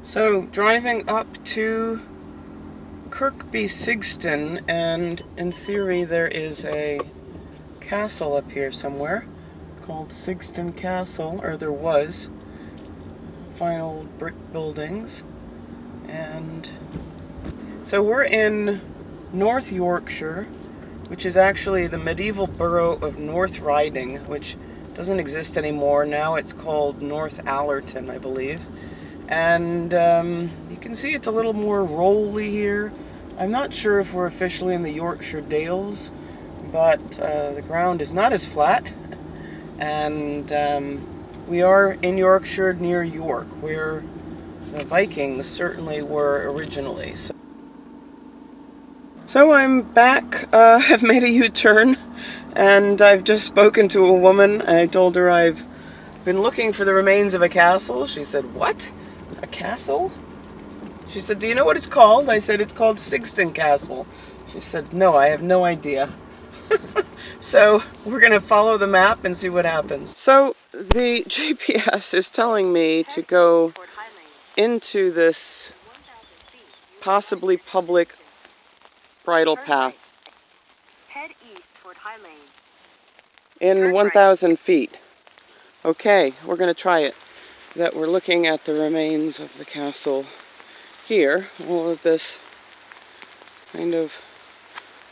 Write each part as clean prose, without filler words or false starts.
So, driving up to Kirkby Sigston, and in theory there is a castle up here somewhere called Sigston Castle, or there was, fine old brick buildings. And so we're in North Yorkshire, which is actually the medieval borough of North Riding, which doesn't exist anymore. Now it's called North Allerton, I believe. And you can see it's a little more rolly here. I'm not sure if we're officially in the Yorkshire Dales, but the ground is not as flat. And we are in Yorkshire near York, where the Vikings certainly were originally. So I'm back, I've made a U-turn, and I've just spoken to a woman, and I told her I've been looking for the remains of a castle. She said, "What? A castle?" She said, "Do you know what it's called?" I said, "It's called Sigston Castle." She said, "No, I have no idea." So we're going to follow the map and see what happens. So the GPS is telling me to go into this possibly public bridle path in 1,000 feet. Okay, we're going to try it. That we're looking at the remains of the castle here, all of this kind of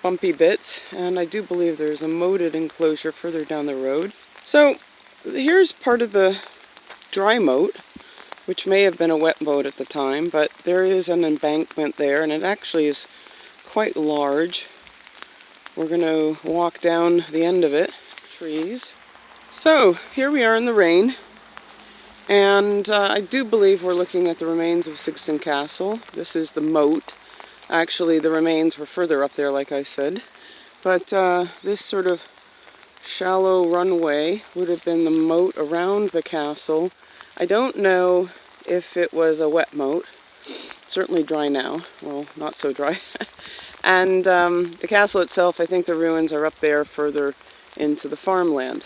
bumpy bits, and I do believe there's a moated enclosure further down the road. So here's part of the dry moat, which may have been a wet moat at the time, but there is an embankment there, and it actually is quite large. We're going to walk down the end of it. Trees. So here we are in the rain. And I do believe we're looking at the remains of Sigston Castle. This is the moat. Actually, the remains were further up there, like I said. But this sort of shallow runway would have been the moat around the castle. I don't know if it was a wet moat. Certainly dry now. Well, not so dry. And the castle itself, I think the ruins are up there further into the farmland.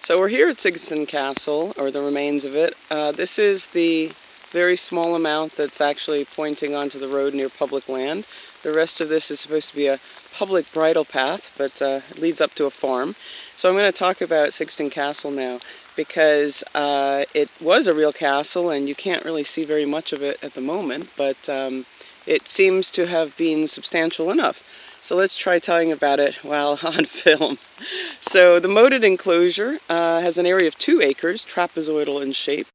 So we're here at Sigston Castle, or the remains of it. This is the very small amount that's actually pointing onto the road near public land. The rest of this is supposed to be a public bridle path, but it leads up to a farm. So I'm going to talk about Sigston Castle now, because it was a real castle, and you can't really see very much of it at the moment, but it seems to have been substantial enough. So let's try telling about it while on film. So the moated enclosure has an area of 2 acres, trapezoidal in shape.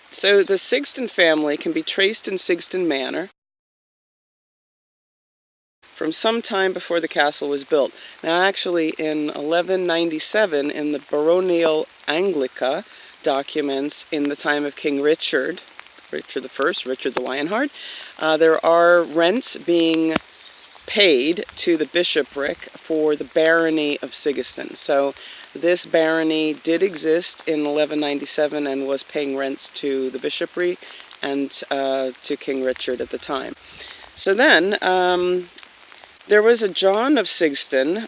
So the Sigston family can be traced in Sigston Manor from some time before the castle was built. Now actually in 1197 in the Baronial Anglica documents in the time of King Richard I, Richard the Lionheart, there are rents being paid to the bishopric for the barony of Sigeston. So this barony did exist in 1197 and was paying rents to the bishopric and to King Richard at the time. So then there was a John of Sigston.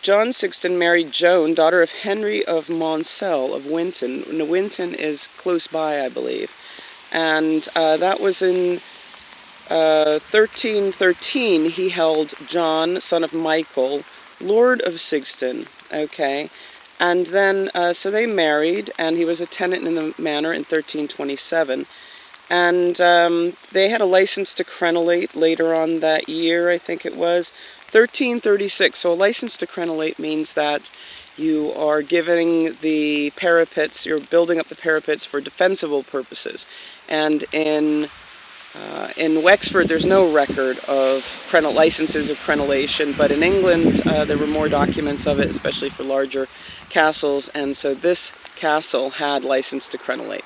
John Sigston married Joan, daughter of Henry of Monsell of Winton. Now, Winton is close by, I believe. And that was in 1313, he held John, son of Michael, Lord of Sigston, okay? And then, so they married, and he was a tenant in the manor in 1327. And they had a license to crenellate later on that year, I think it was, 1336. So a license to crenellate means that you are giving the parapets, you're building up the parapets for defensible purposes. And in Wexford, there's no record of licenses of crenellation, but in England, there were more documents of it, especially for larger castles, and so this castle had license to crenellate.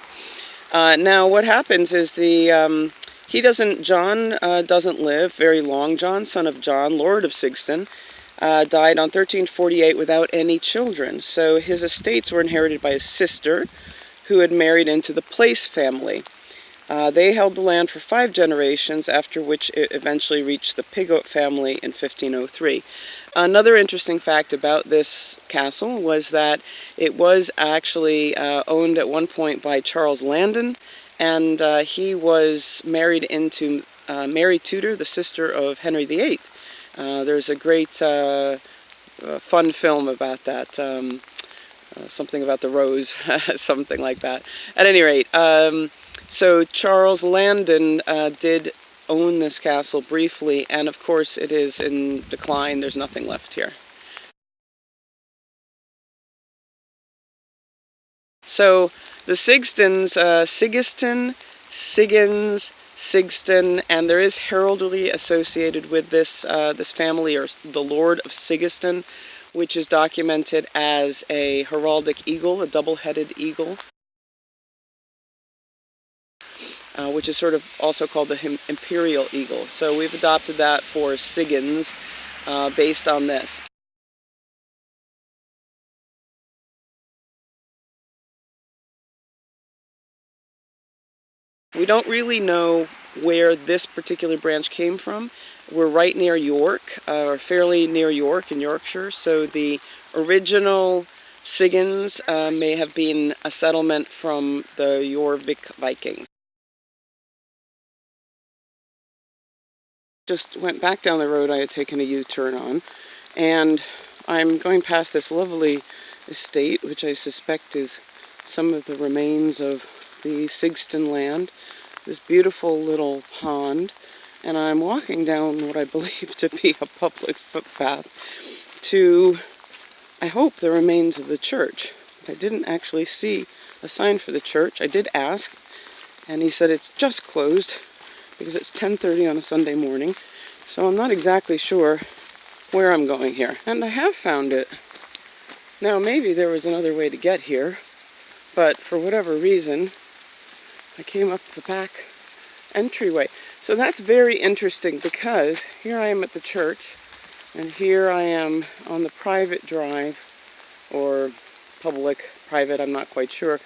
Now, what happens is John doesn't live very long. John, son of John, Lord of Sigston, died on 1348 without any children, so his estates were inherited by his sister, who had married into the Place family. They held the land for 5 generations, after which it eventually reached the Pigot family in 1503. Another interesting fact about this castle was that it was actually owned at one point by Charles Landon, and he was married into Mary Tudor, the sister of Henry VIII. There's a great fun film about that, something about the rose, something like that. At any rate, so Charles Landon did own this castle briefly, and of course it is in decline. There's nothing left here. So the Sigstons, Sigeston, Siggins, Sigston, and there is heraldry associated with this this family, or the Lord of Sigeston, which is documented as a heraldic eagle, a double-headed eagle, which is sort of also called the imperial eagle. So we've adopted that for Siggins based on this. We don't really know where this particular branch came from. We're right near York, or fairly near York in Yorkshire, so the original Siggins may have been a settlement from the Jorvik Vikings. Just went back down the road I had taken a U-turn on, and I'm going past this lovely estate, which I suspect is some of the remains of the Sigston land, this beautiful little pond, and I'm walking down what I believe to be a public footpath to, I hope, the remains of the church. I didn't actually see a sign for the church. I did ask, and he said it's just closed because it's 10:30 on a Sunday morning, so I'm not exactly sure where I'm going here. And I have found it. Now, maybe there was another way to get here, but for whatever reason, I came up the back entryway. So that's very interesting, because here I am at the church, and here I am on the private drive, or public, private, I'm not quite sure,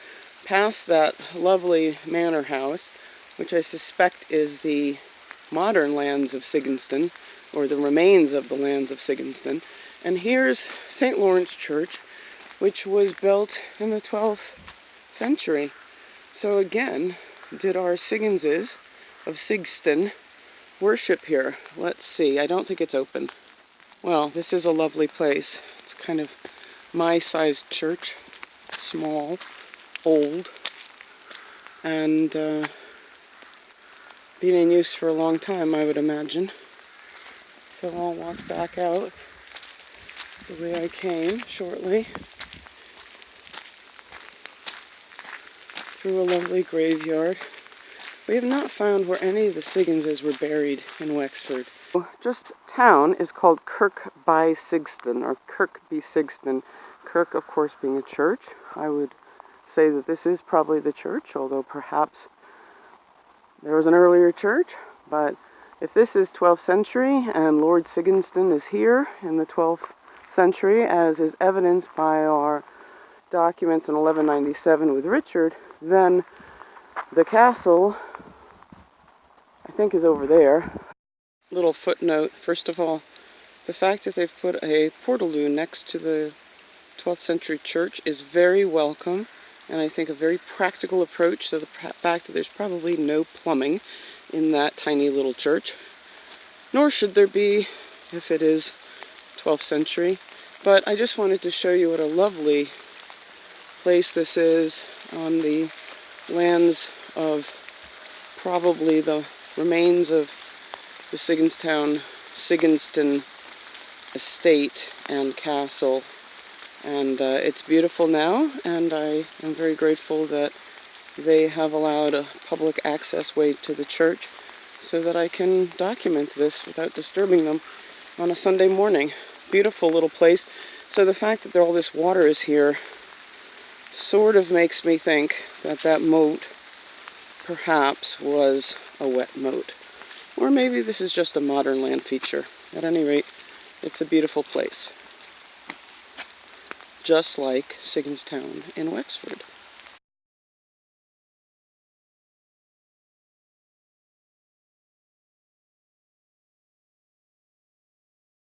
past that lovely manor house, which I suspect is the modern lands of Sigginston, or the remains of the lands of Sigginston. And here's St. Lawrence Church, which was built in the 12th century. So again, did our Sigginses of Sigston worship here? Let's see, I don't think it's open. Well, this is a lovely place. It's kind of my sized church, small, old, and been in use for a long time, I would imagine. So I'll walk back out the way I came shortly, through a lovely graveyard. We have not found where any of the Sigginses were buried in Wexford. Just town is called Kirkby Sigston, or Kirkby Sigston. Kirk, of course, being a church. I would say that this is probably the church, although perhaps there was an earlier church. But if this is 12th century and Lord Sigginston is here in the 12th century, as is evidenced by our documents in 1197 with Richard, then the castle, I think, is over there. Little footnote, first of all, the fact that they've put a portaloo next to the 12th century church is very welcome, and I think a very practical approach to the fact that there's probably no plumbing in that tiny little church, nor should there be if it is 12th century. But I just wanted to show you what a lovely place this is on the lands of probably the remains of the Sigginston estate and castle. And it's beautiful now, and I am very grateful that they have allowed a public access way to the church so that I can document this without disturbing them on a Sunday morning. Beautiful little place. So the fact that all this water is here sort of makes me think that that moat perhaps was a wet moat. Or maybe this is just a modern land feature. At any rate, it's a beautiful place. Just like Sigginstown in Wexford.